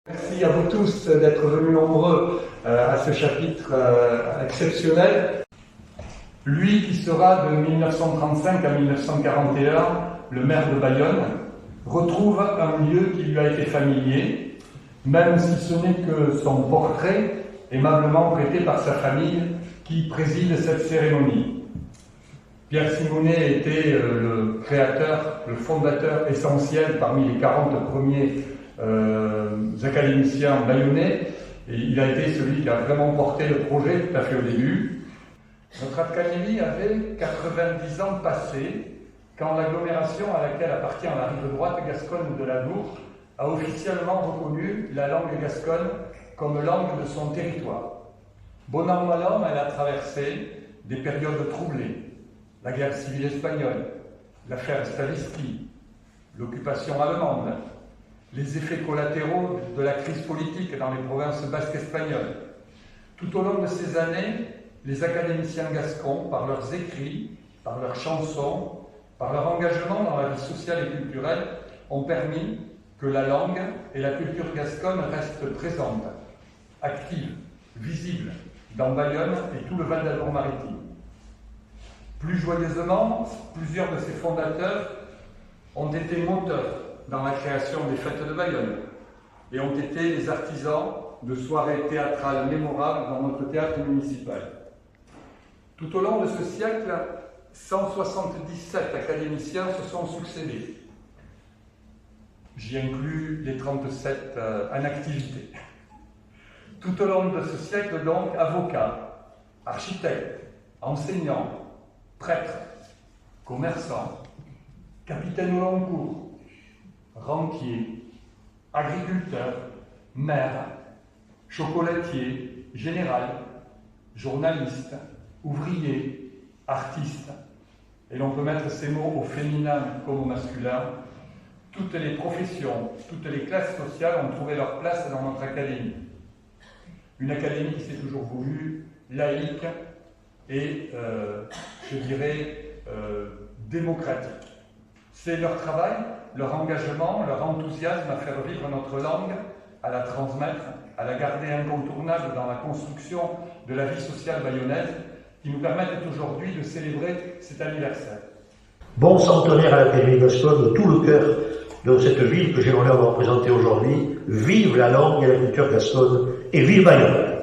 Merci à vous tous d'être venus nombreux à ce chapitre exceptionnel. Lui qui sera de 1935 à 1941 le maire de Bayonne retrouve un lieu qui lui a été familier, même si ce n'est que son portrait aimablement prêté par sa famille qui préside cette cérémonie. Pierre Simonet était le créateur, le fondateur essentiel parmi les 40 premiers académiciens bayonnais, et il a été celui qui a vraiment porté le projet tout à fait au début. Notre académie avait 90 ans passés quand l'agglomération à laquelle appartient la rive droite gasconne de l'Adour a officiellement reconnu la langue gasconne comme langue de son territoire. Bon an, mal an, elle a traversé des périodes troublées. La guerre civile espagnole, l'affaire Stavisky, l'occupation allemande, les effets collatéraux de la crise politique dans les provinces basques espagnoles. Tout au long de ces années, les académiciens gascons, par leurs écrits, par leurs chansons, par leur engagement dans la vie sociale et culturelle, ont permis que la langue et la culture gasconne restent présentes, actives, visibles dans Bayonne et tout le Val d'Adour-Maritime. Plus joyeusement, plusieurs de ses fondateurs ont été moteurs dans la création des fêtes de Bayonne et ont été les artisans de soirées théâtrales mémorables dans notre théâtre municipal. Tout au long de ce siècle, 177 académiciens se sont succédés. J'y inclus les 37 en activité. Tout au long de ce siècle, donc, avocats, architectes, enseignants, prêtres, commerçants, capitaines au long cours, rentiers, agriculteurs, maires, chocolatiers, générales, journalistes, ouvriers, artistes, et l'on peut mettre ces mots au féminin comme au masculin. Toutes les professions, toutes les classes sociales ont trouvé leur place dans notre académie. Une académie qui s'est toujours voulue laïque et, je dirais, démocratique. C'est leur travail, leur engagement, leur enthousiasme à faire vivre notre langue, à la transmettre, à la garder incontournable dans la construction de la vie sociale bayonnaise, qui nous permettent aujourd'hui de célébrer cet anniversaire. Bon centenaire à l'Académie gasconne, de tout le cœur de cette ville que j'ai l'honneur de représenter aujourd'hui. Vive la langue et la culture gasconne, et vive Bayonne!